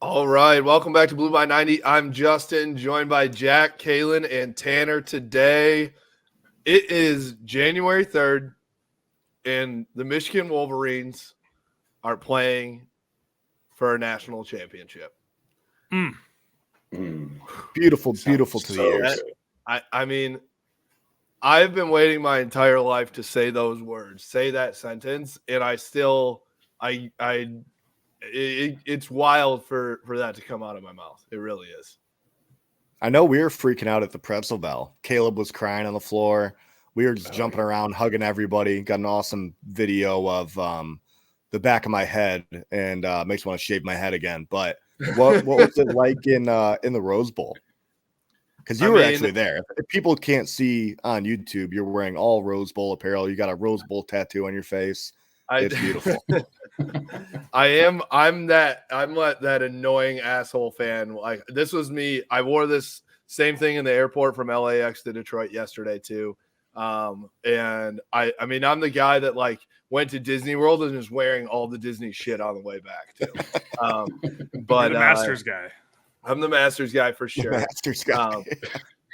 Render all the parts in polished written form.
All right, welcome back to Blue by 90. I'm Justin, joined by Jack, Kalen, and Tanner today. It is January 3rd, and the Michigan Wolverines are playing for a national championship. Beautiful to the ears. I mean, I've been waiting my entire life to say those words, say that sentence, and it's wild for that to come out of my mouth. It really is. I know we were freaking out at the pretzel bell. Caleb was crying on the floor. We were just jumping around, hugging everybody. Got an awesome video of the back of my head, and makes me want to shave my head again. But what was it like in the Rose Bowl? Because you were actually there. If people can't see on YouTube, you're wearing all Rose Bowl apparel. You got a Rose Bowl tattoo on your face. It's beautiful. I'm that annoying asshole fan. Like, this was me. I wore this same thing in the airport from LAX to Detroit yesterday too. And I mean, I'm the guy that like went to Disney World and is wearing all the Disney shit on the way back too. But the Masters guy. I'm the Masters guy for sure. Masters guy.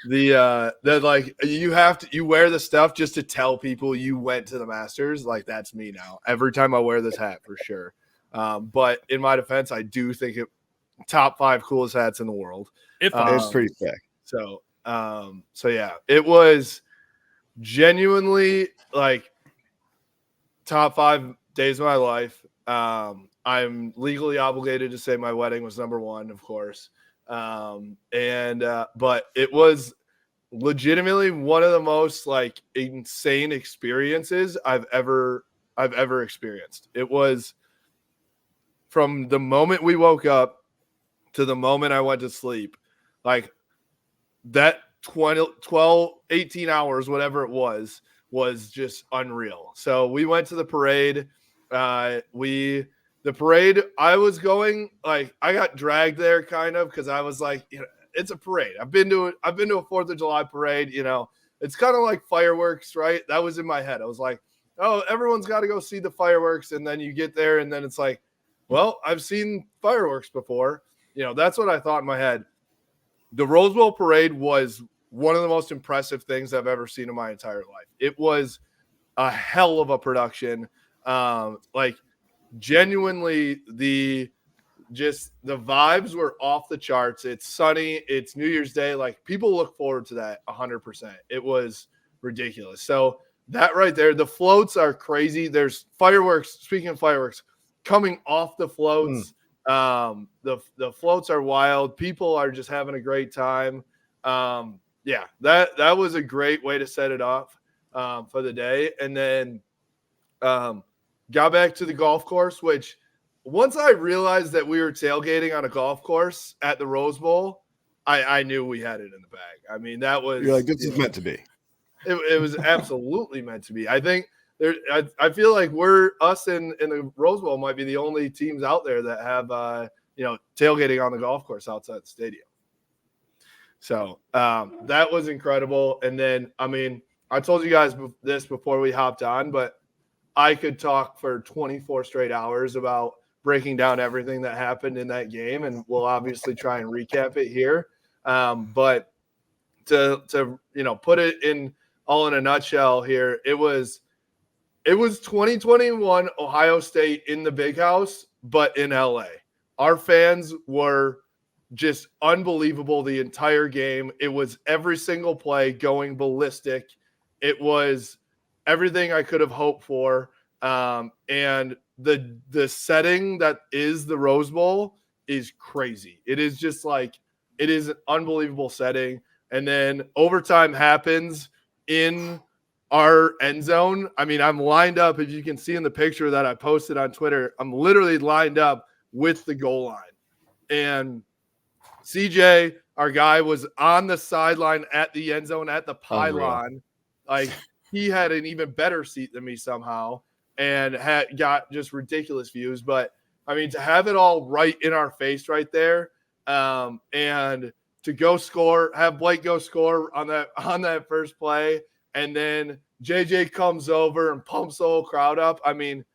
The like you wear the stuff just to tell people you went to the Masters. Like, that's me now. Every time I wear this hat for sure. But in my defense, I do think it top 5 coolest hats in the world. It's pretty sick. So yeah, it was genuinely like top 5 days of my life. I'm legally obligated to say my wedding was number 1, of course. But it was legitimately one of the most like insane experiences I've ever experienced. It was from the moment we woke up to the moment I went to sleep, like that 18 hours, whatever it was just unreal. So we went to the parade. The parade, I was going, like, I got dragged there kind of because I was like, you know, it's a parade. I've been to a 4th of July parade, you know. It's kind of like fireworks, right? That was in my head. I was like, oh, everyone's got to go see the fireworks. And then you get there and then it's like, well, I've seen fireworks before. You know, that's what I thought in my head. The Rose Bowl parade was one of the most impressive things I've ever seen in my entire life. It was a hell of a production. Like, genuinely, the vibes were off the charts. It's sunny. It's New Year's Day. Like, people look forward to that 100%. It was ridiculous. So that right there, the floats are crazy. There's fireworks. Speaking of fireworks, coming off the floats. The floats are wild. People are just having a great time. Yeah, that was a great way to set it off for the day. And then got back to the golf course, which once I realized that we were tailgating on a golf course at the Rose Bowl, I knew we had it in the bag. I mean, that was – you're like, this is meant to be. It was absolutely meant to be. I think I feel like us in the Rose Bowl might be the only teams out there that have tailgating on the golf course outside the stadium. So that was incredible. And then, I mean, I told you guys this before we hopped on, but I could talk for 24 straight hours about breaking down everything that happened in that game, and we'll obviously try and recap it here. But to put it in all in a nutshell here, it was 2021 Ohio State in the Big House, but in LA. Our fans were just unbelievable the entire game. It was every single play going ballistic. It was everything I could have hoped for. And the setting that is the Rose Bowl is crazy. It is just like, it is an unbelievable setting. And then overtime happens in our end zone. I mean, I'm lined up, as you can see in the picture that I posted on Twitter. I'm literally lined up with the goal line. And CJ, our guy, was on the sideline at the end zone at the pylon. Unreal. Like, he had an even better seat than me somehow and got just ridiculous views. But, I mean, to have it all right in our face right there, and to go score, have Blake go score on that first play, and then JJ comes over and pumps the whole crowd up. I mean,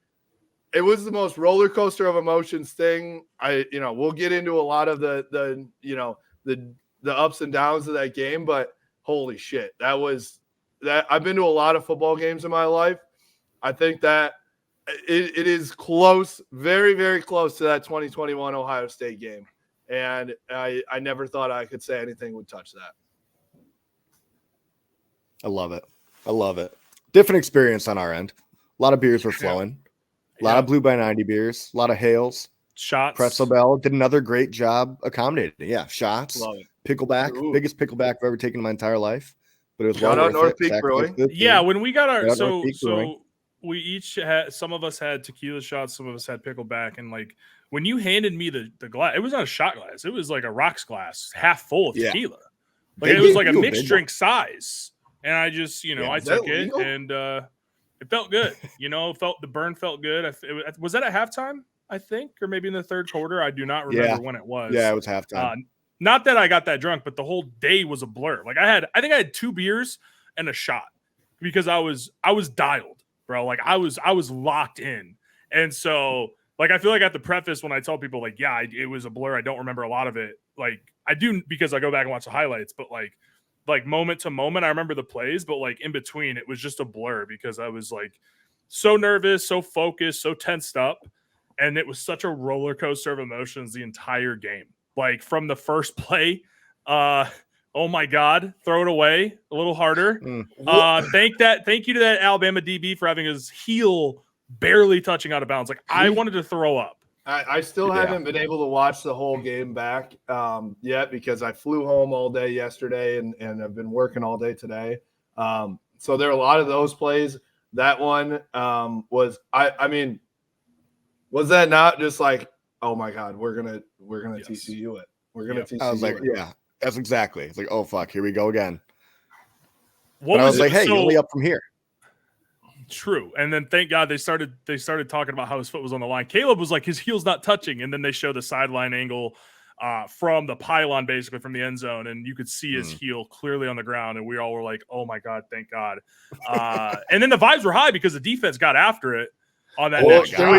it was the most roller coaster of emotions thing. We'll get into a lot of the ups and downs of that game, but holy shit, that I've been to a lot of football games in my life. I think that it is close, very, very close to that 2021 Ohio State game. And I never thought I could say anything would touch that. I love it. Different experience on our end. A lot of beers were flowing. A lot of Blue by 90 beers. A lot of hails. Shots. Pretzel Bell did another great job accommodating. Yeah, shots. Love it. Pickleback. Ooh. Biggest pickleback I've ever taken in my entire life. But it was Shout well out worth North it. Peak Brewing. Yeah, when we got our Brewing. we each had, some of us had tequila shots, some of us had pickleback, and like when you handed me the glass, it was not a shot glass, it was like a rocks glass half full of tequila. Like it was like a mixed drink size. And I just, I took it and it felt good. The burn felt good. Was that at halftime, I think, or maybe in the third quarter? I do not remember when it was. Yeah, it was halftime. Not that I got that drunk, but the whole day was a blur. Like I think I had 2 beers and a shot because I was dialed, bro. Like I was locked in. And so like, I feel like at the preface when I tell people like, yeah, it was a blur. I don't remember a lot of it. Like I do because I go back and watch the highlights, but like moment to moment, I remember the plays, but like in between it was just a blur because I was like so nervous, so focused, so tensed up. And it was such a roller coaster of emotions the entire game. Like from the first play, oh my God, throw it away a little harder. Thank you to that Alabama DB for having his heel barely touching out of bounds. Like I wanted to throw up. I still haven't been able to watch the whole game back yet because I flew home all day yesterday and I've been working all day today. So there are a lot of those plays. That one was that not just like, oh my God, we're gonna TCU it. We're gonna TCU. I was like, it. yeah, that's exactly. It's like, oh fuck, here we go again. What I was like, hey, only up from here. True. And then thank God they started talking about how his foot was on the line. Caleb was like, his heel's not touching. And then they show the sideline angle from the pylon, basically from the end zone. And you could see his heel clearly on the ground. And we all were like, oh my God, thank God. And then the vibes were high because the defense got after it on that. Well, can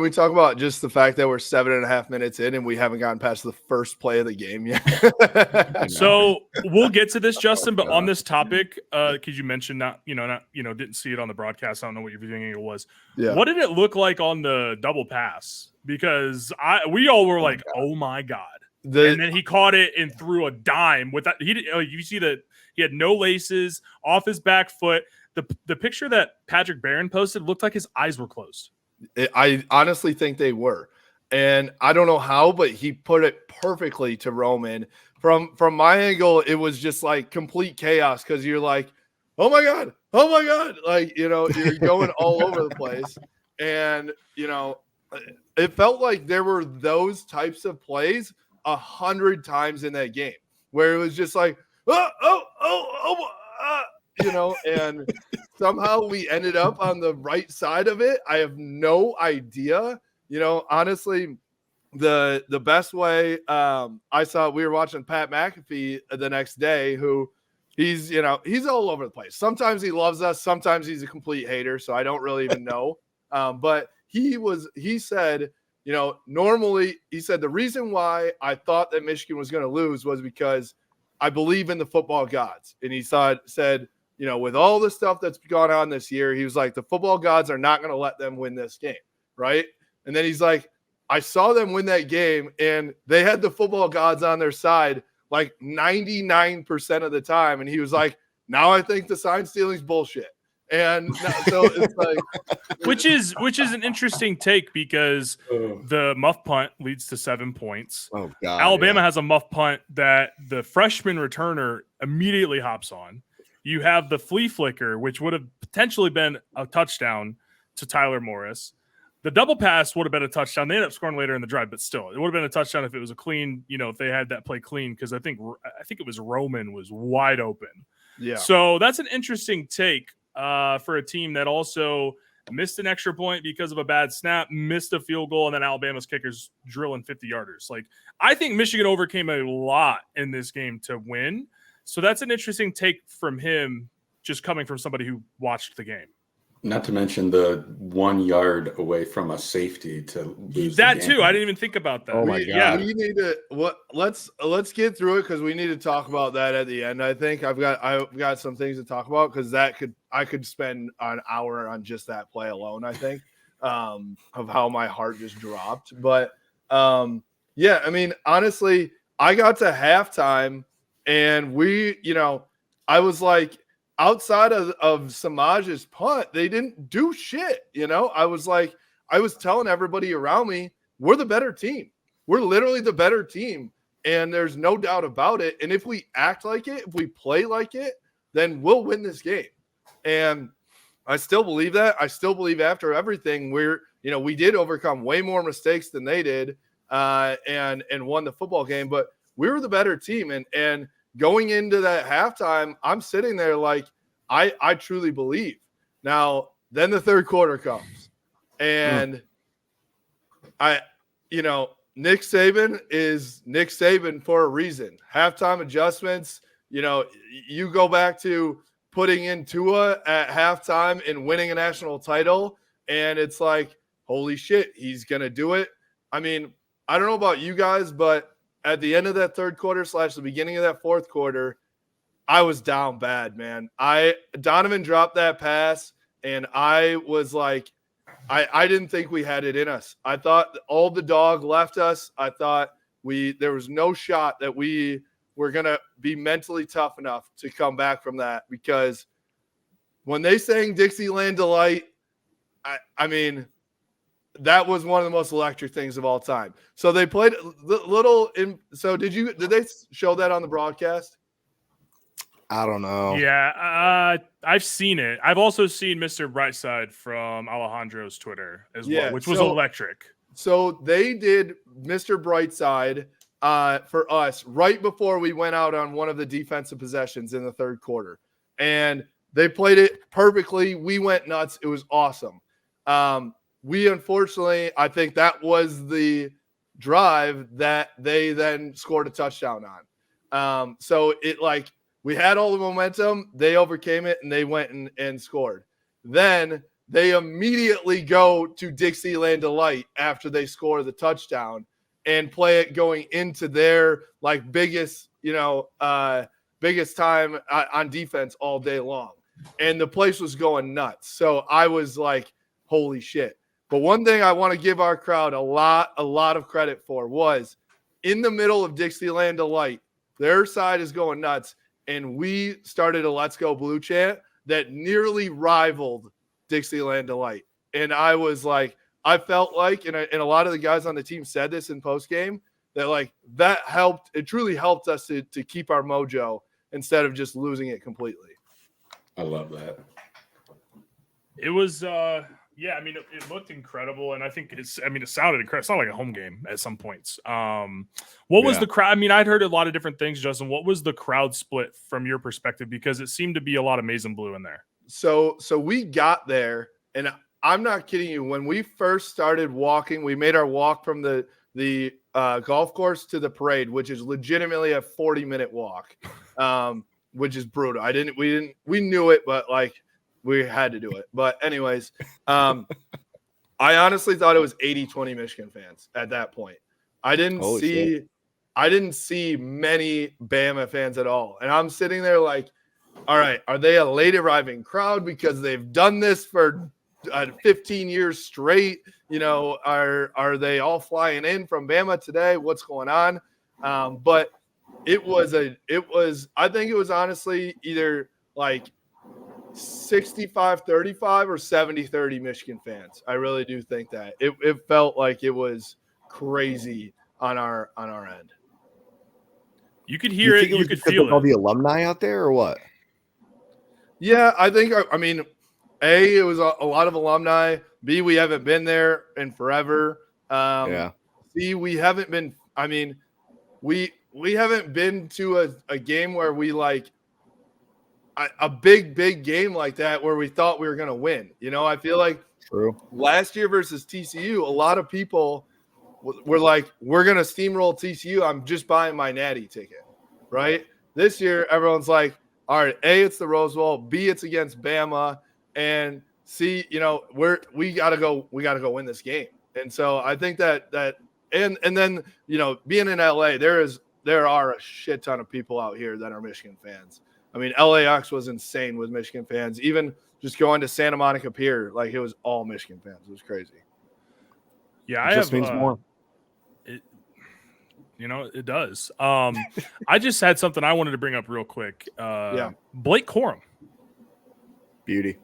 we talk about just the fact that we're 7.5 minutes in and we haven't gotten past the first play of the game yet? So we'll get to this, Justin, but on this topic, because you mentioned didn't see it on the broadcast. I don't know what your viewing angle was. Yeah. What did it look like on the double pass? Because we all were like, oh my God. And then he caught it and threw a dime with that. You see that he had no laces, off his back foot. The picture that Patrick Barron posted looked like his eyes were closed. I honestly think they were. And I don't know how, but he put it perfectly to Roman. From my angle, it was just like complete chaos because you're like, oh my God. Like, you're going all over the place. And, it felt like there were those types of plays 100 times in that game where it was just like, and somehow we ended up on the right side of it. I have no idea. Honestly, the best way I saw, we were watching Pat McAfee the next day, who he's all over the place. Sometimes he loves us. Sometimes he's a complete hater. So I don't really even know. But he said, normally he said the reason why I thought that Michigan was going to lose was because I believe in the football gods. And he said, with all the stuff that's gone on this year, he was like, the football gods are not going to let them win this game. Right. And then he's like, I saw them win that game and they had the football gods on their side like 99% of the time. And he was like, now I think the sign stealing is bullshit. And so it's like, which is an interesting take because the muff punt leads to 7 points. Oh God. Alabama has a muff punt that the freshman returner immediately hops on. You have the flea flicker, which would have potentially been a touchdown to Tyler Morris. The double pass would have been a touchdown. They ended up scoring later in the drive, but still, it would have been a touchdown if it was a clean, if they had that play clean, because I think it was Roman was wide open. Yeah. So that's an interesting take for a team that also missed an extra point because of a bad snap, missed a field goal, and then Alabama's kickers drilling 50-yarders. Like, I think Michigan overcame a lot in this game to win. So that's an interesting take from him, just coming from somebody who watched the game. Not to mention the 1 yard away from a safety to lose That the game. too. I didn't even think about that. Oh my God. We need to let's get through it because we need to talk about that at the end. I think I've got some things to talk about because I could spend an hour on just that play alone. I think of how my heart just dropped. But yeah, I mean, honestly, I got to halftime and I was like, outside of Samaj's punt, they didn't do shit. I was telling everybody around me, we're the better team. We're literally the better team. And there's no doubt about it. And if we act like it, if we play like it, then we'll win this game. And I still believe that. I still believe after everything, we did overcome way more mistakes than they did and won the football game. But we were the better team. And going into that halftime, I'm sitting there like, I truly believe. Now, then the third quarter comes. And Nick Saban is Nick Saban for a reason. Halftime adjustments, you go back to putting in Tua at halftime and winning a national title, and it's like, holy shit, he's going to do it. I mean, I don't know about you guys, but at the end of that third quarter / the beginning of that fourth quarter, I was down bad, man. Donovan dropped that pass, and I was like, I didn't think we had it in us. I thought all the dog left us. I thought there was no shot that we were going to be mentally tough enough to come back from that, because when they sang Dixieland Delight, I mean, that was one of the most electric things of all time. So they played so did they show that on the broadcast? I don't know. Yeah, I've seen it. I've also seen Mr. Brightside from Alejandro's Twitter as well, which was electric. So they did Mr. Brightside for us right before we went out on one of the defensive possessions in the third quarter. And they played it perfectly. We went nuts. It was awesome. We unfortunately, I think that was the drive that they then scored a touchdown on. So we had all the momentum. They overcame it, and they went and scored. Then they immediately go to Dixieland Delight after they score the touchdown and play it going into their biggest time on defense all day long. And the place was going nuts. So I was like, holy shit. But one thing I want to give our crowd a lot of credit for was in the middle of Dixieland Delight, their side is going nuts. And we started a Let's Go Blue chant that nearly rivaled Dixieland Delight. And I was like, I felt like, and a lot of the guys on the team said this in postgame, that helped. It truly helped us to keep our mojo instead of just losing it completely. I love that. It was, yeah, I mean, it looked incredible, and I think it sounded incredible. It's not like a home game at some points. What was the crowd? I mean, I'd heard a lot of different things, Justin. What was the crowd split from your perspective? Because it seemed to be a lot of maize and blue in there. So we got there, and I'm not kidding you. When we first started walking, we made our walk from the golf course to the parade, which is legitimately a 40-minute walk, which is brutal. We knew it, but we had to do it. But anyways, I honestly thought it was 80-20 Michigan fans at that point. I didn't see many Bama fans at all. And I'm sitting there like, all right, are they a late arriving crowd because they've done this for 15 years straight? Are they all flying in from Bama today? What's going on? But I think it was honestly either 65-35 or 70-30 Michigan fans. I really do think that it felt like it was crazy on our end. You could hear it. You could feel it. All the alumni out there, or what? Yeah, I think. I mean, A, it was a lot of alumni. B, we haven't been there in forever. C, we haven't been. I mean, we haven't been to a game where we a big game like that where we thought we were going to win. I feel like last year versus TCU, a lot of people were like, we're going to steamroll TCU. I'm just buying my Natty ticket, right? This year, everyone's like, all right, A, it's the Rose Bowl. B, it's against Bama. And see, we got to go win this game. And so I think that and then, being in LA, there are a shit ton of people out here that are Michigan fans. I mean, LAX was insane with Michigan fans. Even just going to Santa Monica Pier, like it was all Michigan fans. It was crazy. Yeah, It just means more. It does. I just had something I wanted to bring up real quick. Blake Corum. Beauty.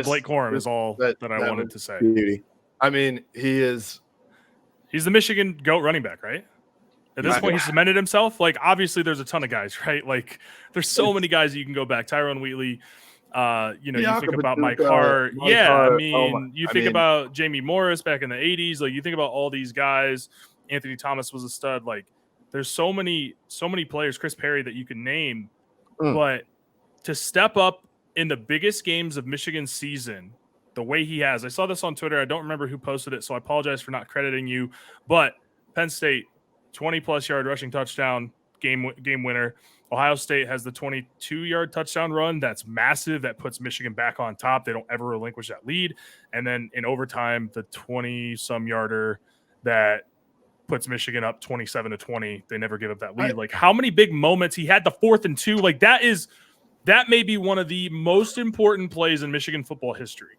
Blake Corum is all that I wanted to say. Beauty. I mean, he's the Michigan GOAT running back, right? At this point, he cemented himself. Like, obviously, there's a ton of guys, right? Like, there's so many guys that you can go back. Tyrone Wheatley. You think about Mike Hart. You think about Jamie Morris back in the 80s. Like, you think about all these guys. Anthony Thomas was a stud. Like, there's so many players, Chris Perry, that you can name. But to step up in the biggest games of Michigan's season the way he has, I saw this on Twitter. I don't remember who posted it, so I apologize for not crediting you. But Penn State, 20-plus yard rushing touchdown, game winner. Ohio State has the 22-yard touchdown run. That's massive. That puts Michigan back on top. They don't ever relinquish that lead. And then in overtime, the 20-some-yarder that puts Michigan up 27-20. They never give up that lead. Like, how many big moments? He had the 4th and 2. Like, that may be one of the most important plays in Michigan football history.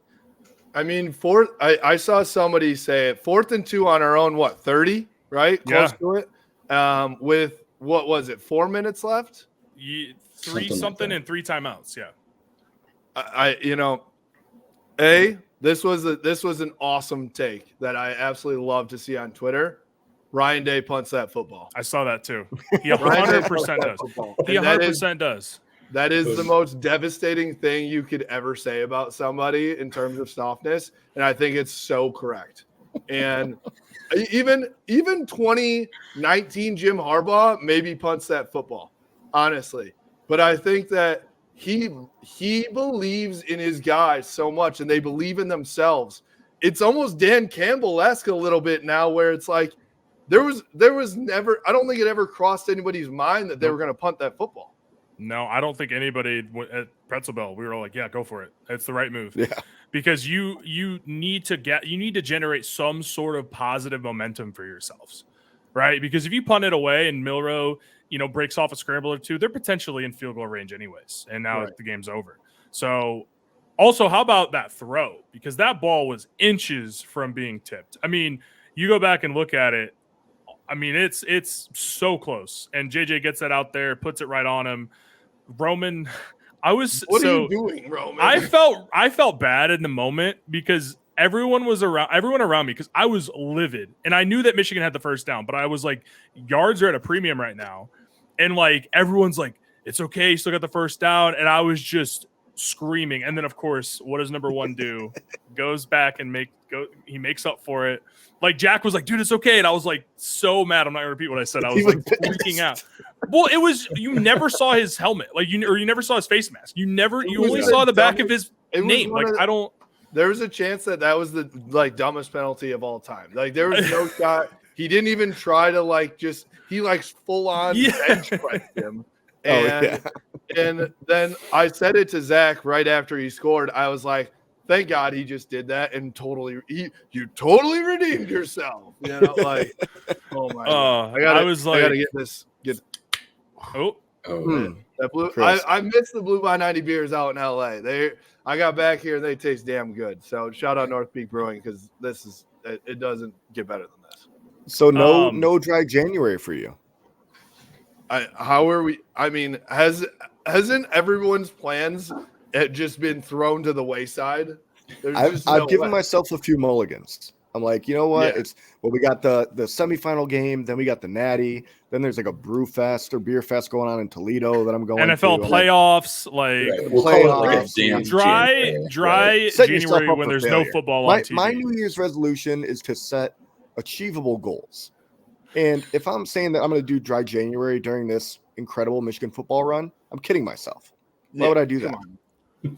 I mean, I saw somebody say it, 4th and 2 on our own, 30, right? Close to it. With, what was it, 4 minutes left? Three something and 3 timeouts, yeah. This was an awesome take that I absolutely love to see on Twitter. Ryan Day punts that football. I saw that too. He 100% does. He 100% does. That is the most devastating thing you could ever say about somebody in terms of softness, and I think it's so correct. And even 2019 Jim Harbaugh maybe punts that football, honestly. But I think that he believes in his guys so much, and they believe in themselves. It's almost Dan Campbell-esque a little bit now, where it's like there was never, I don't think it ever crossed anybody's mind that they were going to punt that football. No, I don't think anybody at Pretzel Bell, we were all like, yeah, go for it. It's the right move. Yeah. Because you need to generate some sort of positive momentum for yourselves, right? Because if you punt it away and Milroe, breaks off a scramble or two, they're potentially in field goal range anyways. And now the game's over. So also, how about that throw? Because that ball was inches from being tipped. I mean, you go back and look at it. I mean, it's so close. And JJ gets that out there, puts it right on him. Roman, what are you doing, Roman? I felt bad in the moment because everyone around me, because I was livid. And I knew that Michigan had the first down, but I was like, yards are at a premium right now. And like everyone's like, it's okay, you still got the first down. And I was just screaming. And then of course, what does number 1 do? Goes back and he makes up for it. Like Jack was like, dude, it's okay. And I was like so mad. I'm not gonna repeat what I said. I was like freaking out. Well, it was, you never saw his helmet, like you never saw his face mask. You only saw the back of his name. Like there was a chance that was the dumbest penalty of all time. Like there was no shot. He didn't even try to he full on bench pressed him. And then I said it to Zach right after he scored. I was like, thank God he just did that and you totally redeemed yourself. Oh my God. I gotta get this. That blue. I missed the Blue by 90 beers out in LA. I got back here and they taste damn good. So shout out North Peak Brewing because it doesn't get better than this. So no dry January for you. How are we? I mean, hasn't everyone's plans just been thrown to the wayside? I've given myself a few mulligans. I'm like, you know what? Yeah. We got the semifinal game, then we got the Natty, then there's like a brew fest or beer fest going on in Toledo that I'm going NFL to. playoffs, dry January when there's no football on TV. My New Year's resolution is to set achievable goals. And if I'm saying that I'm going to do dry January during this incredible Michigan football run, I'm kidding myself. Why would I do that?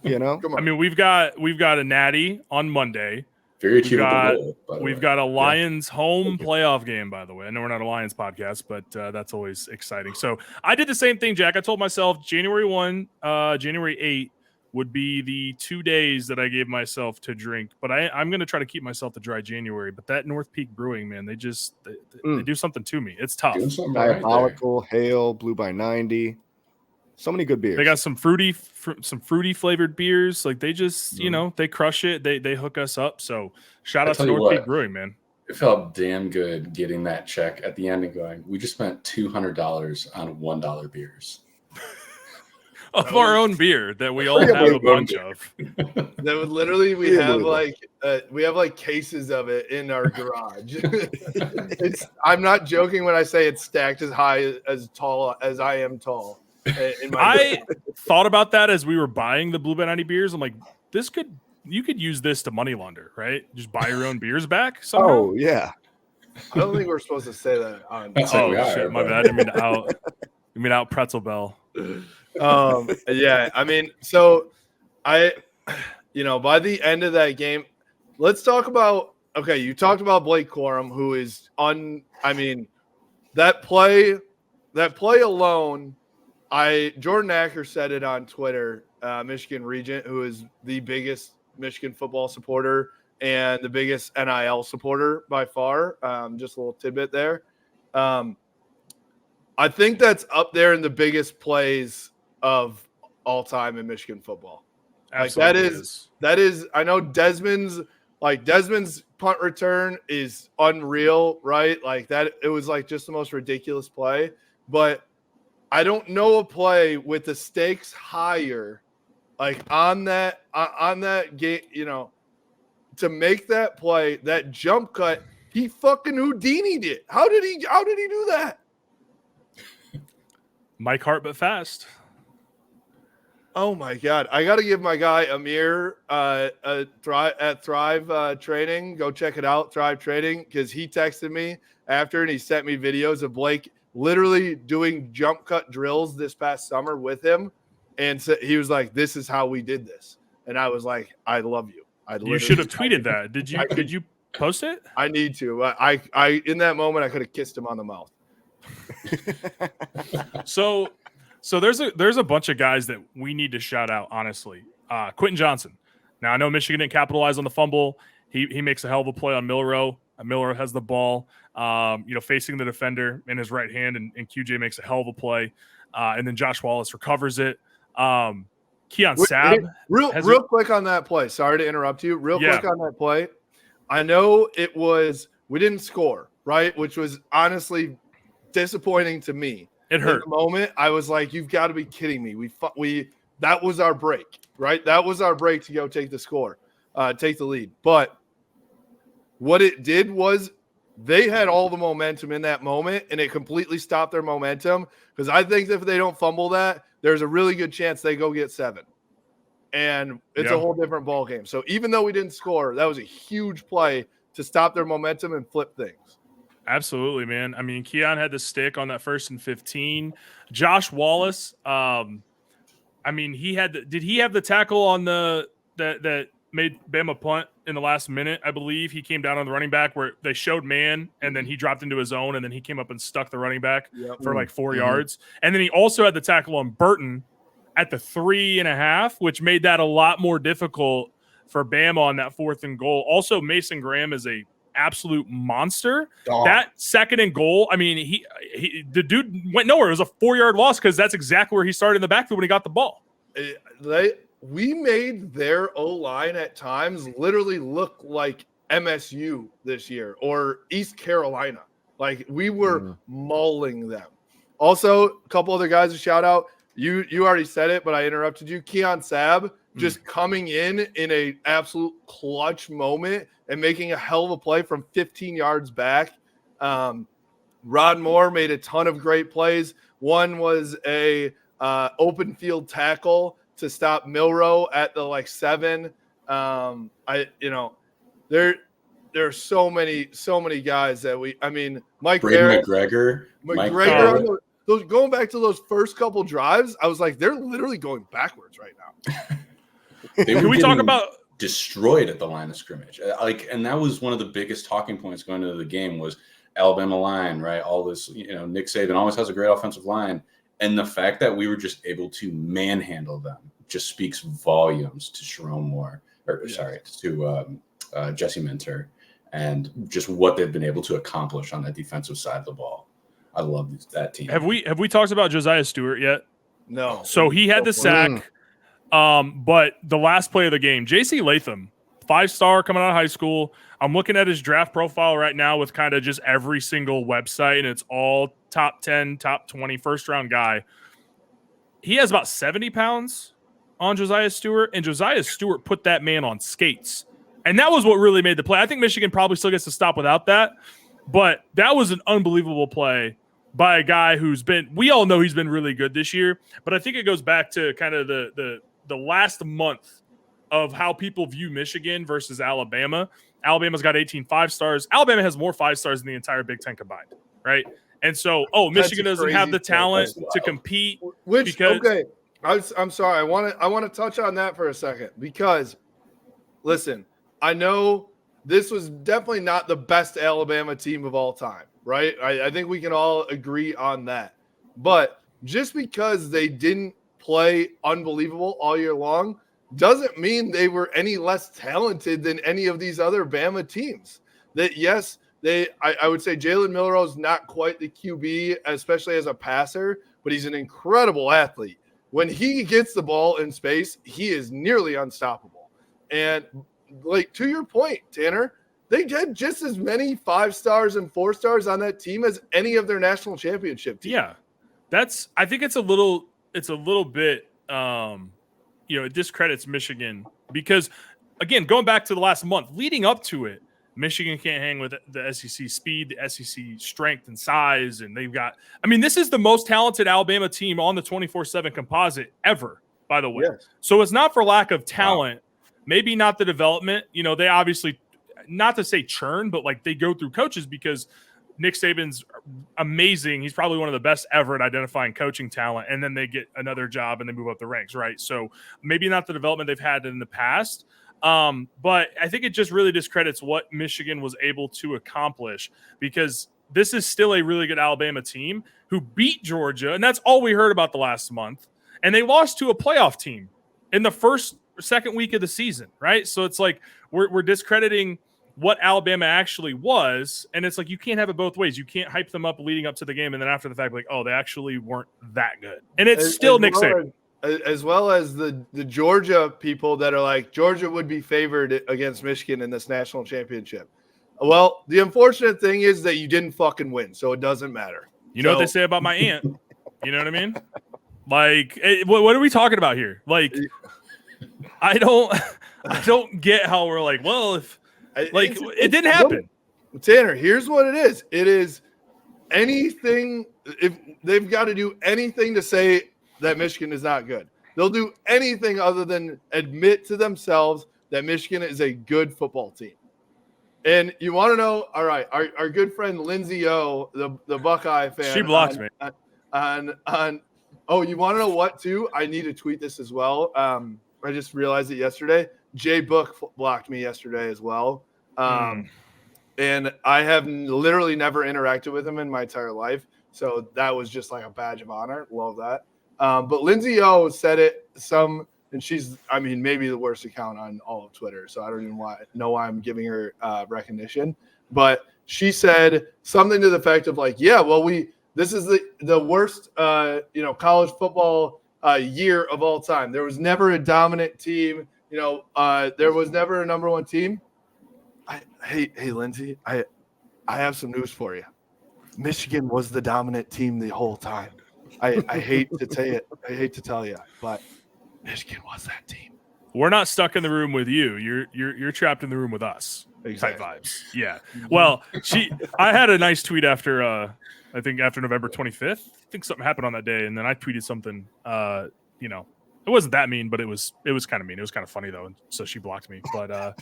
I mean, we've got a Natty on Monday. Very achievable. We've got a Lions home playoff game, by the way. I know we're not a Lions podcast, but that's always exciting. So I did the same thing, Jack. I told myself January 1, January 8, would be the 2 days that I gave myself to drink. But I'm going to try to keep myself to dry January. But that North Peak Brewing, man, they do something to me. It's tough. Doing something right there. Diabolical, Hail, Blue by 90. So many good beers. They got some fruity flavored beers. Like they just, they crush it. They hook us up. So shout out to North Peak Brewing, man. It felt damn good getting that check at the end and going, we just spent $200 on $1 beers. Of our own beer that we all have a bunch of. That would literally we have like cases of it in our garage. I'm not joking when I say it's stacked as high as tall as I am tall. I thought about that as we were buying the Blue by 90 beers. I'm like, you could use this to money launder, right? Just buy your own beers back somehow. Oh yeah. I don't think we're supposed to say that on. Shit, my bad. I mean out Pretzel Bell. Yeah, I mean, so by the end of that game, let's talk about, okay, you talked about Blake Corum, who is that play alone, Jordan Acker said it on Twitter, Michigan Regent, who is the biggest Michigan football supporter and the biggest NIL supporter by far. Just a little tidbit there. I think that's up there in the biggest plays of all time in Michigan football. Absolutely like that is I know Desmond's punt return is unreal, right? Like that, it was like just the most ridiculous play, but I don't know a play with the stakes higher, like on that game, to make that play, that jump cut, he fucking Houdini'd it. How did he do that? Mike Hart, but fast. Oh my God. I got to give my guy Amir at Thrive Training. Go check it out, Thrive Training, because he texted me after and he sent me videos of Blake literally doing jump cut drills this past summer with him. And so he was like, this is how we did this. And I was like, I love you. You should have tweeted that. Did you post it? I need to. I in that moment, I could have kissed him on the mouth. So there's a bunch of guys that we need to shout out, honestly. Quentin Johnson. Now I know Michigan didn't capitalize on the fumble. He makes a hell of a play on Milroe. Milroe has the ball, facing the defender in his right hand, and QJ makes a hell of a play. And then Josh Wallace recovers it. Keon Sabb. Real quick on that play. Sorry to interrupt you. Quick on that play. I know we didn't score, right? Which was honestly disappointing to me. It hurt. In the moment, I was like, you've got to be kidding me. That was our break, right? That was our break to go take the lead. But what it did was they had all the momentum in that moment, and it completely stopped their momentum, because I think if they don't fumble that, there's a really good chance they go get 7. And it's a whole different ball game. So even though we didn't score, that was a huge play to stop their momentum and flip things. Absolutely, man. I mean, Keon had the stick on that 1st and 15. Josh Wallace, did he have the tackle on that made Bama punt in the last minute? I believe he came down on the running back where they showed man, and then he dropped into his zone, and then he came up and stuck the running back for like 4 yards. And then he also had the tackle on Burton at the 3.5, which made that a lot more difficult for Bama on that 4th and goal. Also, Mason Graham is a absolute monster. That 2nd and goal, I mean, the dude went nowhere. It was a 4-yard loss because that's exactly where he started in the backfield when he got the ball. We made their O-line at times literally look like MSU this year or East Carolina. Like we were mauling them. Also, a couple other guys to shout out. You already said it, but I interrupted you. Keon Sabb just coming in a absolute clutch moment and making a hell of a play from 15 yards back. Rod Moore made a ton of great plays. One was a open field tackle to stop Milroe at the 7. There are so many guys that Mike Braden Barrett, McGregor. Going back to those first couple drives, I was like, they're literally going backwards right now. Can we talk about destroyed at the line of scrimmage? And that was one of the biggest talking points going into the game was Alabama line, right? All this, Nick Saban always has a great offensive line. And the fact that we were just able to manhandle them just speaks volumes to Sharon Moore, to Jesse Minter, and just what they've been able to accomplish on that defensive side of the ball. I love that team. Have we talked about Josiah Stewart yet? No. So he had the sack, but the last play of the game, J.C. Latham, 5-star coming out of high school. I'm looking at his draft profile right now with kind of just every single website, and it's all top 10, top 20, first-round guy. He has about 70 pounds on Josiah Stewart, and Josiah Stewart put that man on skates. And that was what really made the play. I think Michigan probably still gets to stop without that, but that was an unbelievable play by a guy we all know he's been really good this year, but I think it goes back to kind of the last month of how people view Michigan versus Alabama. Alabama's got 18 5-stars. Alabama has more 5-stars than the entire Big Ten combined, right? And so, Michigan doesn't have the talent to compete. Okay, I'm sorry. I want to touch on that for a second because, listen, I know this was definitely not the best Alabama team of all time, right? I think we can all agree on that. But just because they didn't play unbelievable all year long doesn't mean they were any less talented than any of these other Bama teams. That yes, I would say Jalen Milroe's not quite the QB, especially as a passer, but he's an incredible athlete. When he gets the ball in space, he is nearly unstoppable. And like to your point, Tanner, they had just as many 5-stars and 4-stars on that team as any of their national championship teams. Yeah, I think it's a little bit, it discredits Michigan because, again, going back to the last month, leading up to it, Michigan can't hang with the SEC speed, the SEC strength and size, and they've got. I mean, this is the most talented Alabama team on the 24/7 composite ever, by the way. Yes. So it's not for lack of talent. Wow. Maybe not the development. They obviously, not to say churn, but like they go through coaches because Nick Saban's amazing. He's probably one of the best ever at identifying coaching talent, and then they get another job and they move up the ranks, right? So maybe not the development they've had in the past, but I think it just really discredits what Michigan was able to accomplish because this is still a really good Alabama team who beat Georgia, and that's all we heard about the last month, and they lost to a playoff team in the second week of the season, right? So it's like we're discrediting what Alabama actually was, and it's like you can't have it both ways. You can't hype them up leading up to the game and then after the fact, like, oh, they actually weren't that good. And it's still Nick Saban. As well as the Georgia people that are like, Georgia would be favored against Michigan in this national championship. Well, the unfortunate thing is that you didn't fucking win, so it doesn't matter. You know what they say about my aunt? You know what I mean? Like, what are we talking about here? Like, I don't get how we're like, well, if it didn't happen. Tanner, here's what it is. It is anything. If they've got to do anything to say that Michigan is not good, they'll do anything other than admit to themselves that Michigan is a good football team. And you want to know, all right, our good friend Lindsay O, the Buckeye fan. She blocked me. You want to know what, too? I need to tweet this as well. I just realized it yesterday. Jay Book blocked me yesterday as well. And I have literally never interacted with him in my entire life. So that was just like a badge of honor. Love that. But Lindsay O said it and she's, maybe the worst account on all of Twitter. So I don't even know why I'm giving her recognition. But she said something to the effect of like, yeah, well, this is the worst, college football year of all time. There was never a dominant team. There was never a number one team. Hey, Lindsay, I have some news for you. Michigan was the dominant team the whole time. I hate to say it. I hate to tell you, but Michigan was that team. We're not stuck in the room with you. You're trapped in the room with us. Exactly. Type vibes. Yeah. Well, I had a nice tweet after I think after November 25th. I think something happened on that day, and then I tweeted something. It wasn't that mean, but it was kind of mean. It was kind of funny though, and so she blocked me. But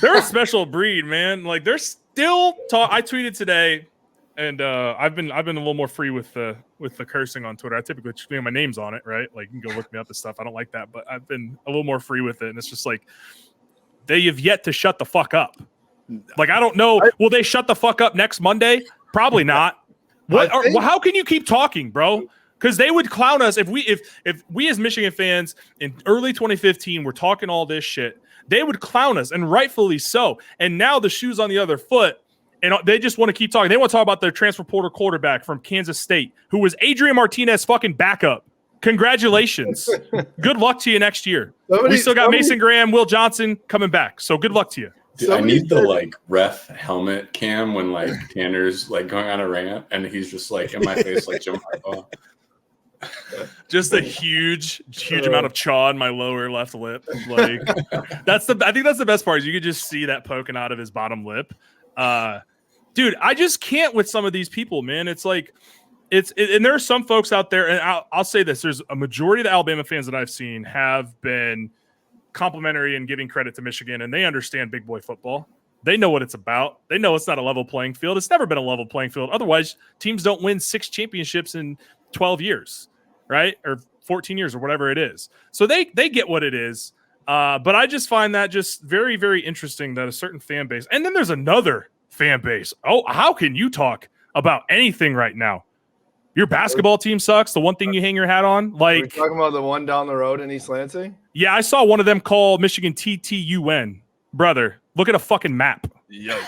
they're a special breed, man. Like they're still I tweeted today, and I've been a little more free with the cursing on Twitter. I typically just my name's on it, right? Like you can go look me up and stuff. I don't like that, but I've been a little more free with it, and it's just like they have yet to shut the fuck up. Like I don't know. Will they shut the fuck up next Monday? Probably not. How can you keep talking, bro? Because they would clown us if we as Michigan fans in early 2015 were talking all this shit. They would clown us, and rightfully so. And now the shoe's on the other foot, and they just want to keep talking. They want to talk about their transfer portal quarterback from Kansas State, who was Adrian Martinez fucking backup. Congratulations. Good luck to you next year. We still got Mason Graham, Will Johnson coming back. So good luck to you. Dude, I need the like ref helmet cam when like Tanner's like going on a rant and he's just like in my face like Jim Harbaugh. Just a huge amount of chaw in my lower left lip. Like I think that's the best part is you could just see that poking out of his bottom lip. Dude, I just can't with some of these people, man. It's like and there are some folks out there, and I'll say this: there's a majority of the Alabama fans that I've seen have been complimentary and giving credit to Michigan, and they understand big boy football. They know what it's about. They know it's not a level playing field. It's never been a level playing field. Otherwise, teams don't win 6 championships in 12 years, right? Or 14 years or whatever it is. So they get what it is. But I just find that just very, very interesting that a certain fan base, and then there's another fan base. Oh, how can you talk about anything right now? Your basketball team sucks. The one thing you hang your hat on, like, are we talking about the one down the road in East Lansing? Yeah, I saw one of them call Michigan TTUN. Brother, look at a fucking map. Yikes!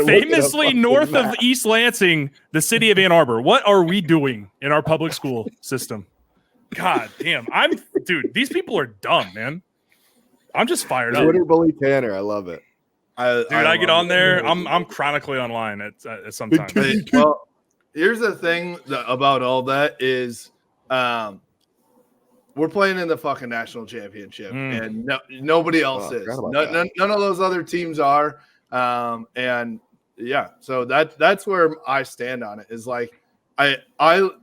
Famously north of East Lansing, the city of Ann Arbor. What are we doing in our public school system? God damn, dude. These people are dumb, man. I'm just fired up. Twitter bully Tanner, I love it. I get on there. I'm chronically online at some time. Well, here's the thing about all that is, we're playing in the fucking national championship, and nobody else is. None of those other teams are, and yeah. So that's where I stand on it. Is like I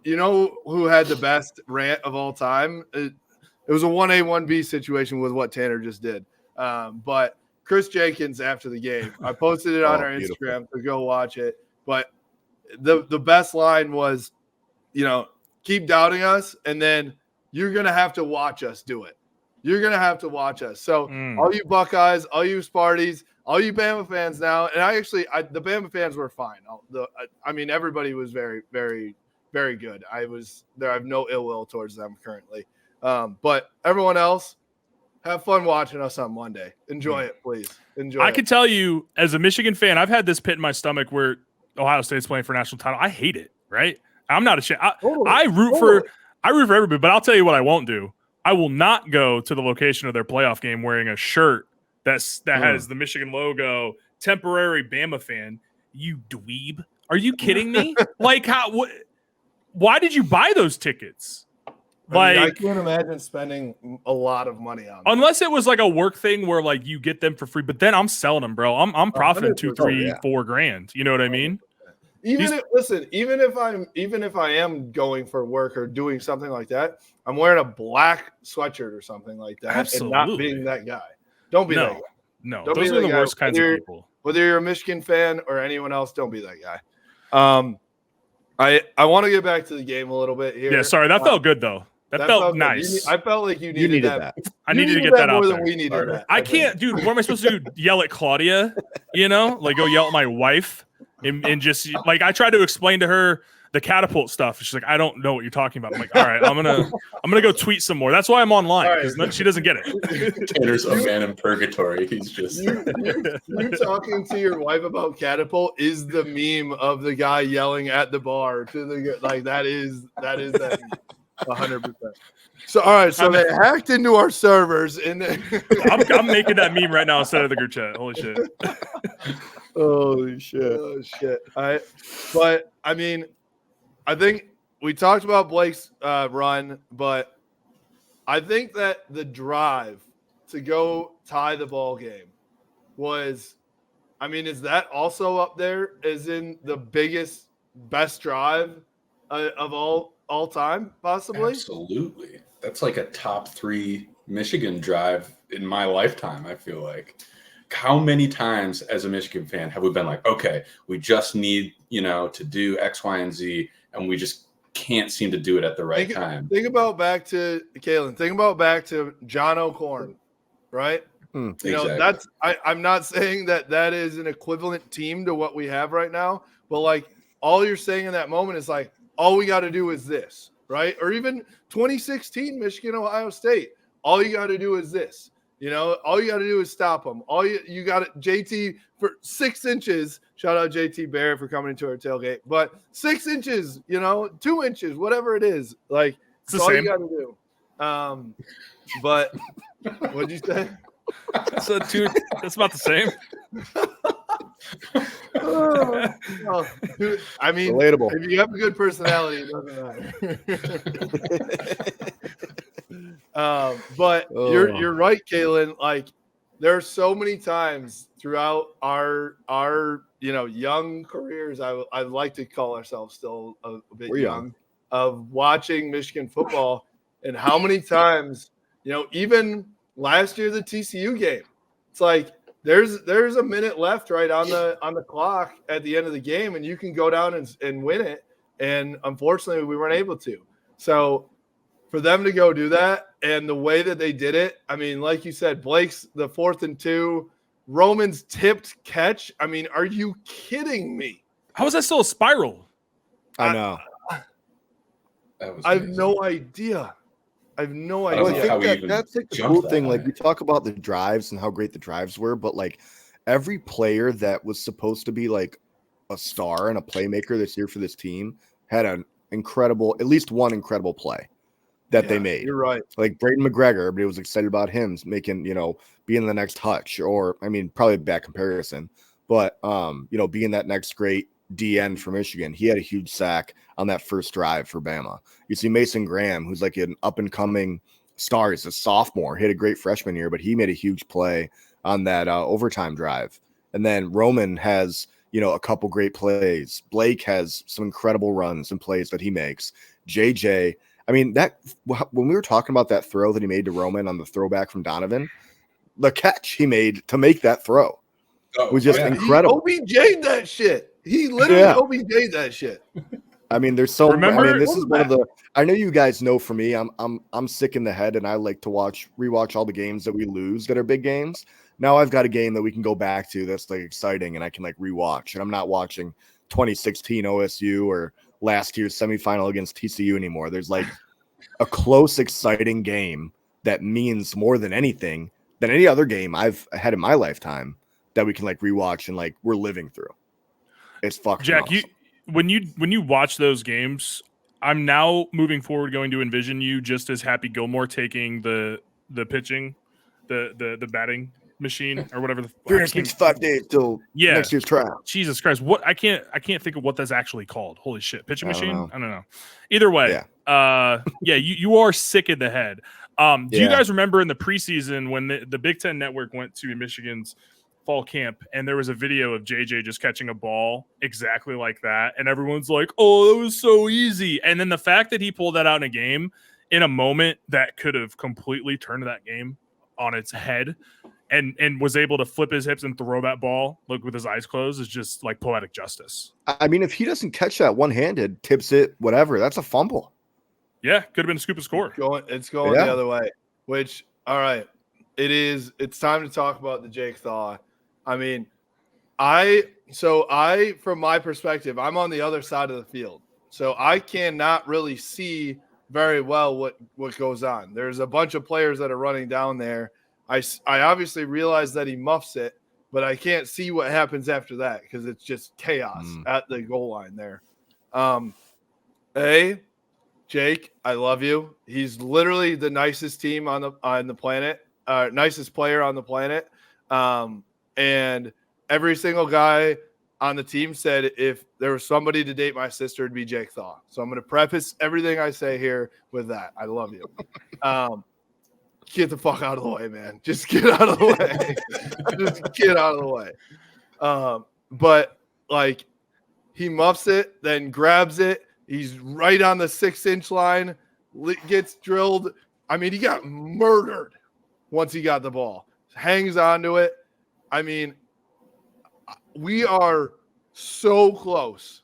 you know who had the best rant of all time? It was a 1A 1B situation with what Tanner just did, but. Chris Jenkins after the game. I posted it on our Instagram, so go watch it. But the best line was, keep doubting us, and then you're going to have to watch us do it. You're going to have to watch us. So all you Buckeyes, all you Sparties, all you Bama fans now, and the Bama fans were fine. Everybody was very, very, very good. I have no ill will towards them currently. But everyone else, have fun watching us on Monday. Enjoy it, please. Enjoy it. I can tell you, as a Michigan fan, I've had this pit in my stomach where Ohio State's playing for national title. I hate it, right? I'm not ashamed. I root for everybody, but I'll tell you what I won't do. I will not go to the location of their playoff game wearing a shirt that has the Michigan logo, temporary Bama fan. You dweeb. Are you kidding me? Like, why did you buy those tickets? I can't imagine spending a lot of money on them. Unless it was like a work thing where like you get them for free, but then I'm selling them, bro. I'm profiting 2, 3, $4,000. You know what I mean? Even if I am going for work or doing something like that, I'm wearing a black sweatshirt or something like that. Absolutely. And not being that guy. Don't be that guy. No, those are the worst kinds of people. Whether you're a Michigan fan or anyone else, don't be that guy. I want to get back to the game a little bit here. Yeah, sorry, that felt good though. That felt nice. I felt like you needed that. I needed to get that out more there. than we needed that. I can't, dude. What am I supposed to do? Yell at Claudia? Like go yell at my wife and just like I tried to explain to her the catapult stuff. She's like, I don't know what you're talking about. I'm like, all right, I'm gonna go tweet some more. That's why I'm online because she doesn't get it. Tanner's a man in purgatory. He's just you talking to your wife about catapult is the meme of the guy yelling at the bar to the like that is that meme. 100%. So all right, so they hacked into our servers, and I'm making that meme right now instead of the group chat. Holy shit! Holy shit! Oh shit! All right, but I mean, I think we talked about Blake's run, but I think that the drive to go tie the ball game was, I mean, is that also up there as in the biggest, best drive of all time, possibly? Absolutely. That's like a top 3 Michigan drive in my lifetime, I feel like. How many times as a Michigan fan have we been like, okay, we just need, to do X, Y, and Z, and we just can't seem to do it at the right time. Think about back to Kalen. Think about back to John O'Corn, right? You Exactly. know, I'm not saying that is an equivalent team to what we have right now, but like all you're saying in that moment is like, all we got to do is this, right? Or even 2016 Michigan, Ohio State. All you got to do is this. You know, all you got to do is stop them. All you got to JT for 6 inches. Shout out JT Barrett for coming into our tailgate. But 6 inches, you know, 2 inches, whatever it is, like It's the all same. you got to do. But what'd you say? So that's about the same. Well, dude, I mean, Relatable. if you have a good personality, it doesn't matter. But you're right, Kalen. Like there are so many times throughout our young careers. I like to call ourselves still a bit We're young of watching Michigan football, and how many times even last year the TCU game. It's like there's a minute left right on the clock at the end of the game, and you can go down and win it. And unfortunately, we weren't able to. So for them to go do that and the way that they did it, I mean, like you said, Blake's the 4th and 2, Roman's tipped catch. I mean, are you kidding me? How is that still a spiral? I know. I have no idea. I have no I don't idea. know how we think even that's like the jumped cool that thing. Like high. we talk about the drives and how great the drives were, but like every player that was supposed to be like a star and a playmaker this year for this team had an incredible, at least one incredible play that they made. You're right. Like Braden McGregor, everybody was excited about him making, being the next Hutch, or I mean, probably a bad comparison, but being that next great DN for Michigan. He had a huge sack on that first drive for Bama. You see Mason Graham, who's like an up and coming star. He's a sophomore. He had a great freshman year, but he made a huge play on that overtime drive. And then Roman has, a couple great plays. Blake has some incredible runs and plays that he makes. JJ, I mean, that when we were talking about that throw that he made to Roman on the throwback from Donovan, the catch he made to make that throw was just incredible. He OBJ'd that shit. He literally OBJ'd that shit. I mean, there's so. Remember, I mean, this is one of the. I know you guys know. For me, I'm sick in the head, and I like to rewatch all the games that we lose that are big games. Now I've got a game that we can go back to that's like exciting, and I can like rewatch. And I'm not watching 2016 OSU or last year's semifinal against TCU anymore. There's like a close, exciting game that means more than anything than any other game I've had in my lifetime that we can like rewatch and like we're living through. It's fucking Jack, awesome. when you watch those games, I'm now moving forward going to envision you just as Happy Gilmore taking the pitching, the batting machine or whatever. 365 days till next year's trial. Jesus Christ, what I can't think of what that's actually called. Holy shit, pitching machine. Know. I don't know. Either way, you are sick in the head. Do you guys remember in the preseason when the Big Ten Network went to Michigan's fall camp and there was a video of JJ just catching a ball exactly like that, and everyone's like, "Oh, that was so easy." And then the fact that he pulled that out in a game in a moment that could have completely turned that game on its head and was able to flip his hips and throw that ball with his eyes closed is just like poetic justice. I mean, if he doesn't catch that one-handed, tips it, whatever, that's a fumble. Yeah, could have been a scoop and score. It's going the other way. Which, all right, it's time to talk about the Jake Thaw. I mean, from my perspective, I'm on the other side of the field. So I cannot really see very well what goes on. There's a bunch of players that are running down there. I obviously realize that he muffs it, but I can't see what happens after that because it's just chaos at the goal line there. Jake, I love you. He's literally the nicest team on the planet, nicest player on the planet. And every single guy on the team said if there was somebody to date my sister, it'd be Jake Thaw. So I'm going to preface everything I say here with that. I love you. Get the fuck out of the way, man. Just get out of the way. Just get out of the way. But like he muffs it, then grabs it. He's right on the 6-inch line, gets drilled. I mean, he got murdered once he got the ball. Hangs onto it. I mean, we are so close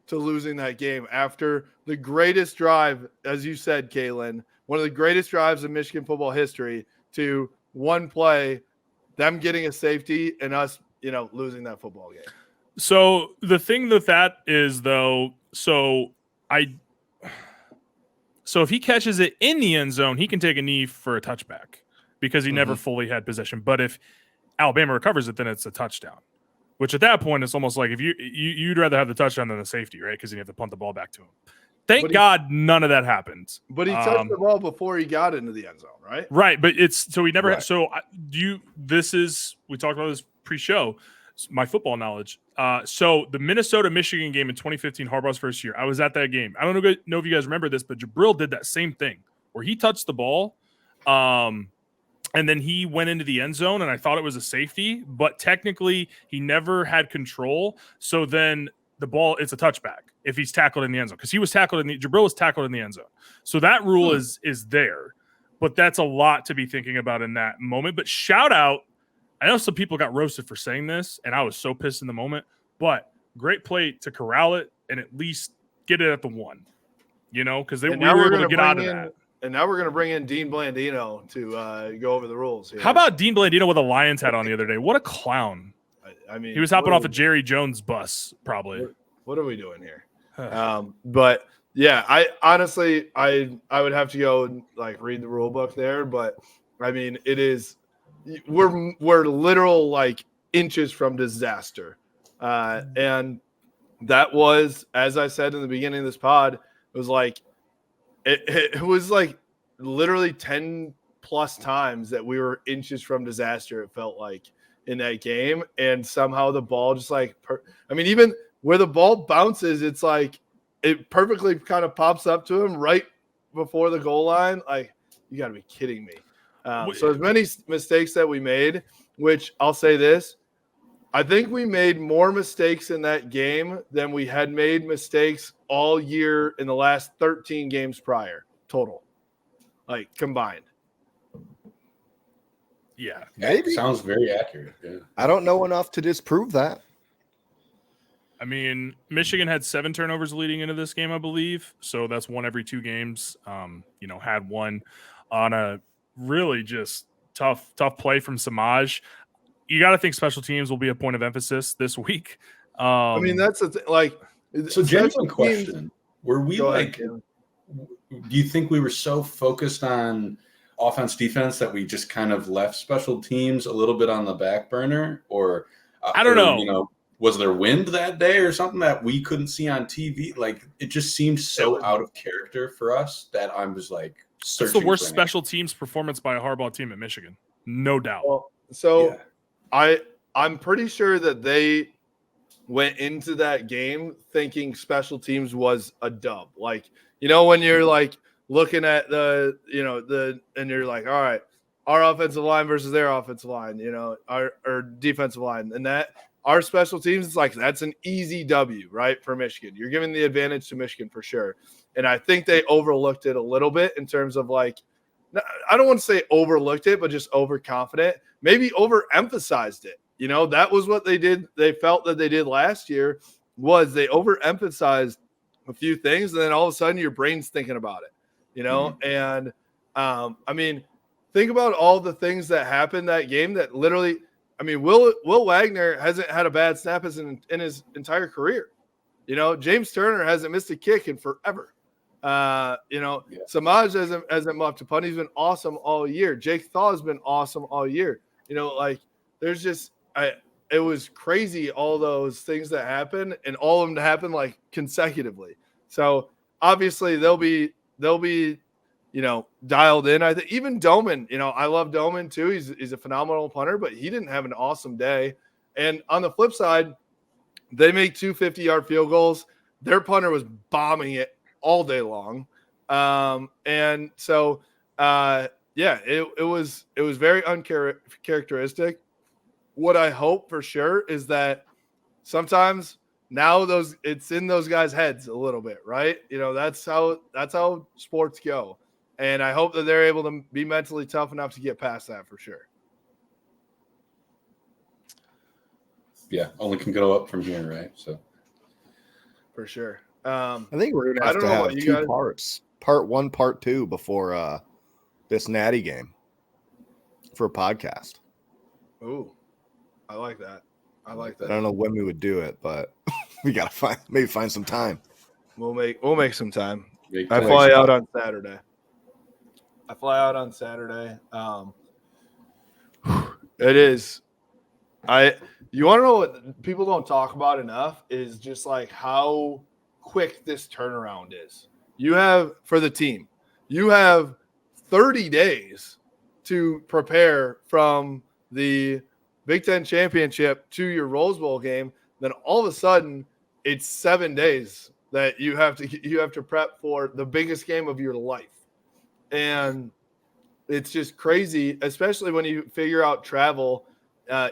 to losing that game after the greatest drive, as you said, Kalen, one of the greatest drives in Michigan football history to one play, them getting a safety and us, losing that football game. So the thing with that is, though, so if he catches it in the end zone, he can take a knee for a touchback because he never fully had possession. But if Alabama recovers it, then it's a touchdown. Which at that point, it's almost like if you'd rather have the touchdown than the safety, right? Because you have to punt the ball back to him. Thank God none of that happened. But he touched the ball before he got into the end zone, right? Right, but so he never. Right. So we talked about this pre-show. My football knowledge. So the Minnesota-Michigan game in 2015, Harbaugh's first year, I was at that game. I don't know if you guys remember this, but Jabril did that same thing where he touched the ball, and then he went into the end zone, and I thought it was a safety, but technically he never had control. So then the ball, it's a touchback if he's tackled in the end zone, because Jabril was tackled in the end zone. So that rule is there, but that's a lot to be thinking about in that moment. But shout out. I know some people got roasted for saying this, and I was so pissed in the moment, but great play to corral it and at least get it at the 1, because we were able to get out of that. And now we're going to bring in Dean Blandino to go over the rules here. How about Dean Blandino with a Lions hat on the other day? What a clown. I mean, he was hopping off a Jerry Jones bus, probably. What are we doing here? But yeah, I honestly, I would have to go and read the rule book there, but I mean, it is, we're literal inches from disaster. And that was, as I said in the beginning of this pod, it was it was literally 10 plus times that we were inches from disaster. It felt like in that game, and somehow the ball just even where the ball bounces, it's it perfectly kind of pops up to him right before the goal line. You got to be kidding me. So as many mistakes that we made, which I'll say this, I think we made more mistakes in that game than we had made mistakes all year in the last 13 games prior total, combined. Yeah, maybe. Sounds very accurate. Yeah. I don't know enough to disprove that. I mean, Michigan had 7 turnovers leading into this game, I believe. So that's 1 every 2 games. Had one on a really just tough play from Samaj. You got to think special teams will be a point of emphasis this week. I mean, that's the thing. So, genuine question: were we do you think we were so focused on offense, defense that we just kind of left special teams a little bit on the back burner, or I don't know. Was there wind that day or something that we couldn't see on TV? It just seemed so out of character for us that I was searching. It's the worst special teams performance by a Harbaugh team at Michigan, no doubt. Well, I'm pretty sure that they went into that game thinking special teams was a dub. When you're looking at and you're all right, our offensive line versus their offensive line, our defensive line, and that our special teams is that's an easy W, right, for Michigan. You're giving the advantage to Michigan for sure. And I think they overlooked it a little bit in terms of I don't want to say overlooked it, but just overconfident, maybe overemphasized it. That was what they did. They felt that they did last year was they overemphasized a few things. And then all of a sudden your brain's thinking about it, And I mean, think about all the things that happened that game that literally, Will Wagner hasn't had a bad snap in his entire career. James Turner hasn't missed a kick in forever. Samaj hasn't muffed a punt. He's been awesome all year. Jake Thaw has been awesome all year. There's just it was crazy, all those things that happened, and all of them to happen consecutively. So obviously they'll be dialed in. I think even Doman, I love Doman too. He's a phenomenal punter, but he didn't have an awesome day. And on the flip side, they make 2 50-yard field goals. Their punter was bombing it all day long. And so, it was very uncharacteristic. What I hope for sure is that sometimes now it's in those guys' heads a little bit, right? That's how sports go. And I hope that they're able to be mentally tough enough to get past that for sure. Yeah, only can go up from here, right? So for sure. I think we're gonna have to have 2 parts, part 1, part 2, before this Natty game. If for a podcast. Ooh, I like that. I like I that. don't know when we would do it, but we gotta find some time. We'll make some time. Make I time. fly out on Saturday. It is. You want to know what people don't talk about enough is just like how quick this turnaround is. You have for the team, you have 30 days to prepare from the Big Ten championship to your Rose Bowl game. Then all of a sudden, it's 7 days that you have to prep for the biggest game of your life, and it's just crazy, especially when you figure out travel. I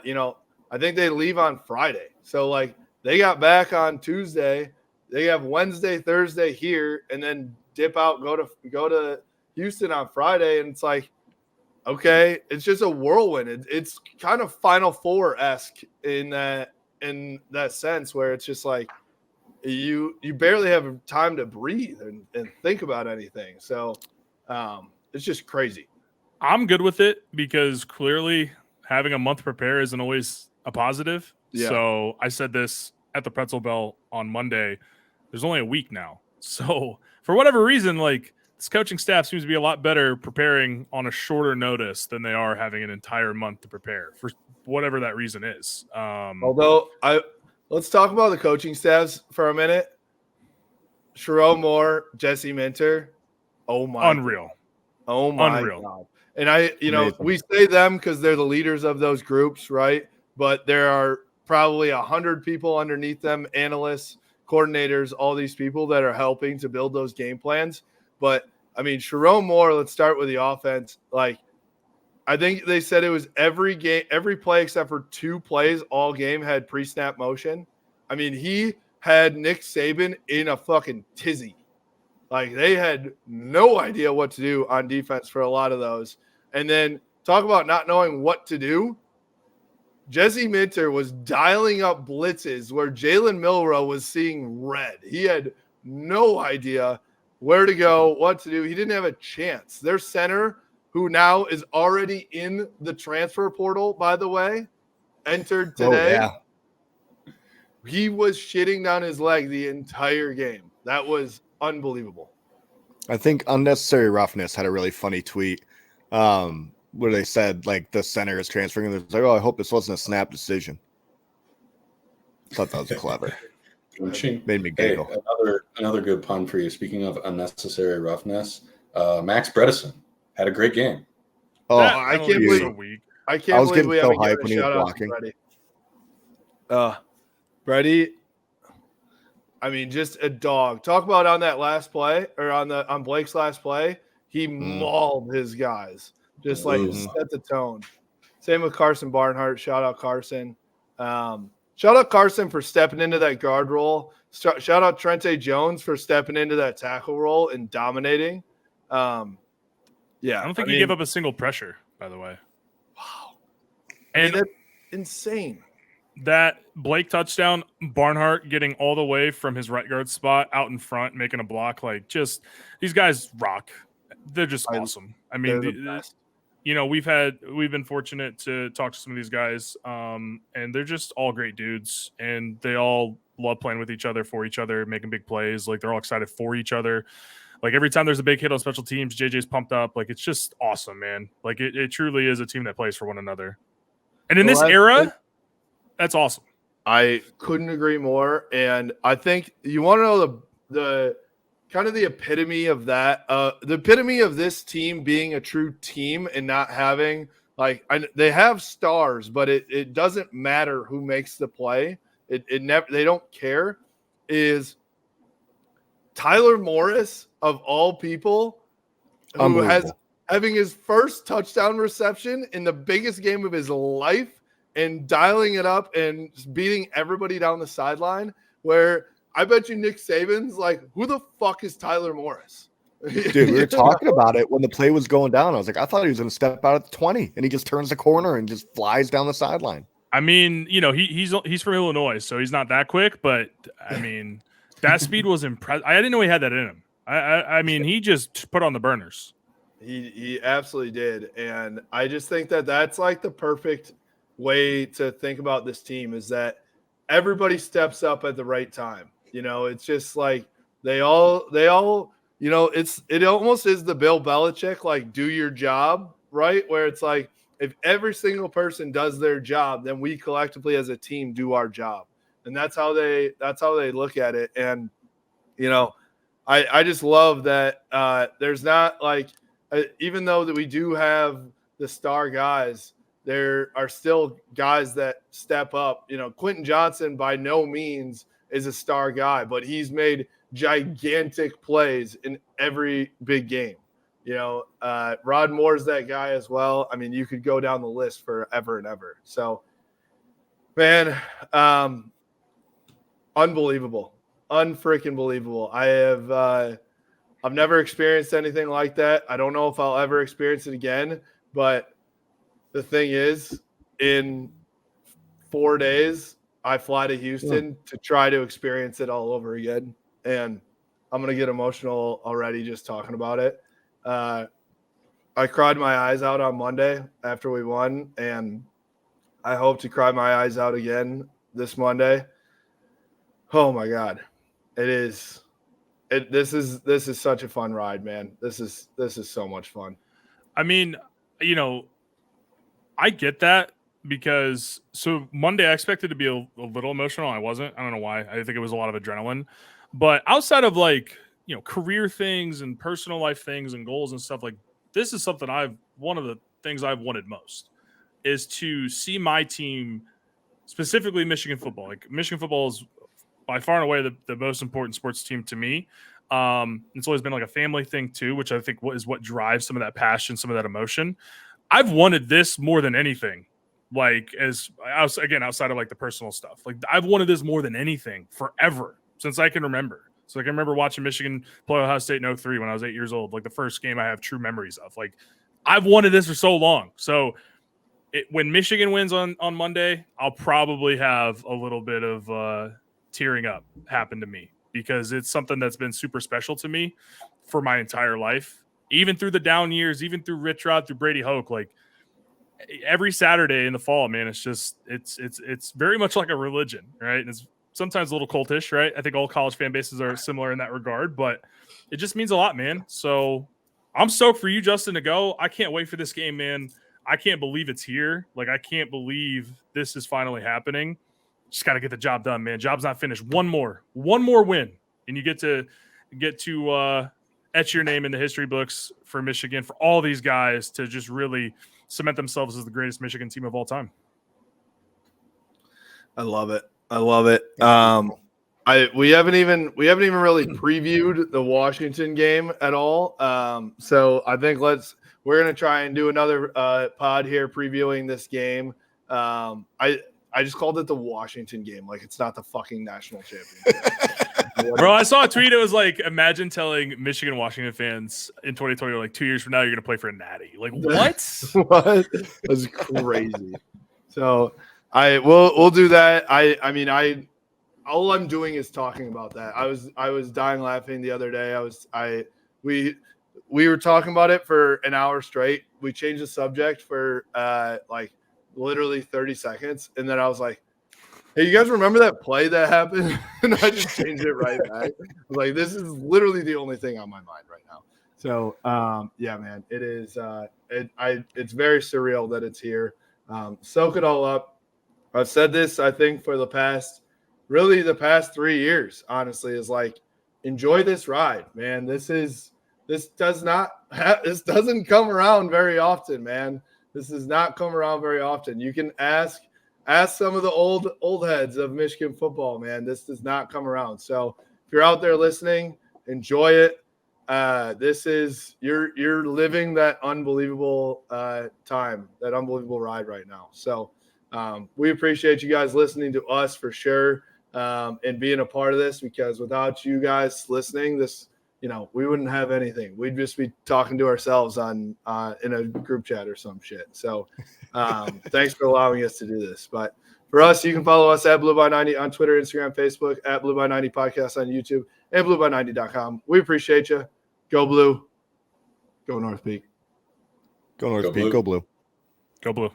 think they leave on Friday. So, like, they got back on Tuesday. They have Wednesday, Thursday here, and then dip out, go to Houston on Friday. And it's like, okay, it's just a whirlwind. It's kind of Final Four-esque in that sense where it's just like you barely have time to breathe and think about anything. So it's just crazy. I'm good with it because clearly having a month to prepare isn't always a positive. Yeah. So I said this at the Pretzel Bell on Monday. There's only a week now. So for whatever reason, like this coaching staff seems to be a lot better preparing on a shorter notice than they are having an entire month to prepare for whatever that reason is. Although let's talk about the coaching staffs for a minute. Sherrod Moore, Jesse Minter. Oh my unreal. God. Oh my Unreal. God. And we say them because they're the leaders of those groups, right? But there are probably 100 people underneath them, analysts, coordinators, all these people that are helping to build those game plans. But I mean, Sherrod Moore, let's start with the offense. Like, I think they said it was every play except for 2 plays all game had pre-snap motion. I mean, he had Nick Saban in a fucking tizzy. Like, they had no idea what to do on defense for a lot of those. And then talk about not knowing what to do. Jesse Minter was dialing up blitzes where Jalen Milroe was seeing red. He had no idea where to go, what to do. He didn't have a chance. Their center, who now is already in the transfer portal, by the way, entered today. Oh, yeah. He was shitting down his leg the entire game. That was unbelievable. I think Unnecessary Roughness had a really funny tweet where they said, like, the center is transferring. And they're like, oh, I hope this wasn't a snap decision. I thought that was clever. Made me giggle. Hey, another good pun for you. Speaking of Unnecessary Roughness, Max Bredesen had a great game. Oh, I can't believe we haven't given a shout out to Brady. Brady, I mean, just a dog. Talk about on that last play or on Blake's last play, he mauled his guys. Just like set the tone. Same with Carson Barnhart. Shout out Carson. Shout out Carson for stepping into that guard role. Shout out Trente Jones for stepping into that tackle role and dominating. Yeah, I don't think he gave up a single pressure, by the way. Wow. And that's insane. That Blake touchdown, Barnhart getting all the way from his right guard spot out in front, making a block. Like, just these guys rock. They're just awesome. I mean, we've been fortunate to talk to some of these guys, and they're just all great dudes, and they all love playing with each other, for each other, making big plays. Like, they're all excited for each other. Like, every time there's a big hit on special teams, JJ's pumped up. Like, it's just awesome, man. Like, it truly is a team that plays for one another. And in this era, that's awesome. I couldn't agree more. And I think you want to know the kind of the epitome of that, the epitome of this team being a true team and not having they have stars, but it doesn't matter who makes the play. They don't care. Is Tyler Morris, of all people, who has having his first touchdown reception in the biggest game of his life and dialing it up and beating everybody down the sideline, where I bet you Nick Saban's like, who the fuck is Tyler Morris? Dude, we were talking about it when the play was going down. I was like, I thought he was going to step out at the 20, and he just turns the corner and just flies down the sideline. I mean, he's from Illinois, so he's not that quick, but I mean, that speed was impressive. I didn't know he had that in him. I mean, he just put on the burners. He absolutely did. And I just think that that's like the perfect way to think about this team is that everybody steps up at the right time. It's just like they all, it almost is the Bill Belichick, like do your job, right? Where it's like, if every single person does their job, then we collectively as a team do our job. And that's how they look at it. And, I just love that there's not like, even though that we do have the star guys, there are still guys that step up. Quentin Johnson by no means is a star guy, but he's made gigantic plays in every big game. Rod Moore's that guy as well. I mean, you could go down the list forever and ever. So, man, unbelievable, unfreaking believable. I've never experienced anything like that. I don't know if I'll ever experience it again. But the thing is, in 4 days, I fly to Houston to try to experience it all over again. And I'm going to get emotional already just talking about it. I cried my eyes out on Monday after we won, and I hope to cry my eyes out again this Monday. Oh my God. This is such a fun ride, man. This is so much fun. I mean, I get that because so Monday I expected to be a little emotional. I wasn't. I don't know why. I think it was a lot of adrenaline. But outside of like, career things and personal life things and goals and stuff, like this is something one of the things I've wanted most is to see my team, specifically Michigan football. Like Michigan football is by far and away the most important sports team to me. It's always been like a family thing too, which I think is what drives some of that passion, some of that emotion. I've wanted this more than anything. Like outside of like the personal stuff, like I've wanted this more than anything forever since I can remember. So I can remember watching Michigan play Ohio State in 2003 when I was 8 years old, like the first game I have true memories of. Like I've wanted this for so long. So when Michigan wins on Monday, I'll probably have a little bit of tearing up happen to me because it's something that's been super special to me for my entire life, even through the down years, even through Rich Rod, through Brady Hoke. Like every Saturday in the fall, man, it's very much like a religion, right? And it's sometimes a little cultish, right? I think all college fan bases are similar in that regard, but it just means a lot, man. So I'm stoked for you, Justin, to go. I can't wait for this game, man. I can't believe it's here. Like, I can't believe this is finally happening. Just got to get the job done, man. Job's not finished. One more win, and you get to etch your name in the history books for Michigan, for all these guys to just really cement themselves as the greatest Michigan team of all time. I love it. We haven't even really previewed the Washington game at all. So I think we're gonna try and do another pod here previewing this game. I just called it the Washington game, like it's not the fucking national championship. Bro, I saw a tweet. It was like, imagine telling Michigan Washington fans in 2020, like 2 years from now, you're gonna play for a Natty. Like what? What? That's crazy. So we'll do that. I mean, all I'm doing is talking about that. I was dying laughing the other day. We were talking about it for an hour straight. We changed the subject for like literally 30 seconds, and then I was like, hey, you guys remember that play that happened? And I just changed it right back. I was like, this is literally the only thing on my mind right now. So yeah, man, it is it's very surreal that it's here. Soak it all up. I've said this, I think, for the past 3 years, honestly, is like, enjoy this ride, man. This doesn't come around very often, man. This does not come around very often. You can ask some of the old heads of Michigan football, man. This does not come around. So if you're out there listening, enjoy it. This is you're living that unbelievable time, that unbelievable ride right now. So we appreciate you guys listening to us for sure, and being a part of this, because without you guys listening, we wouldn't have anything. We'd just be talking to ourselves in a group chat or some shit. So thanks for allowing us to do this. But for us, you can follow us at BlueBy90 on Twitter, Instagram, Facebook, at BlueBy90 Podcast on YouTube, and BlueBy90.com. We appreciate you. Go Blue. Go North Peak. Go North Go Pete. Blue. Go Blue. Go Blue.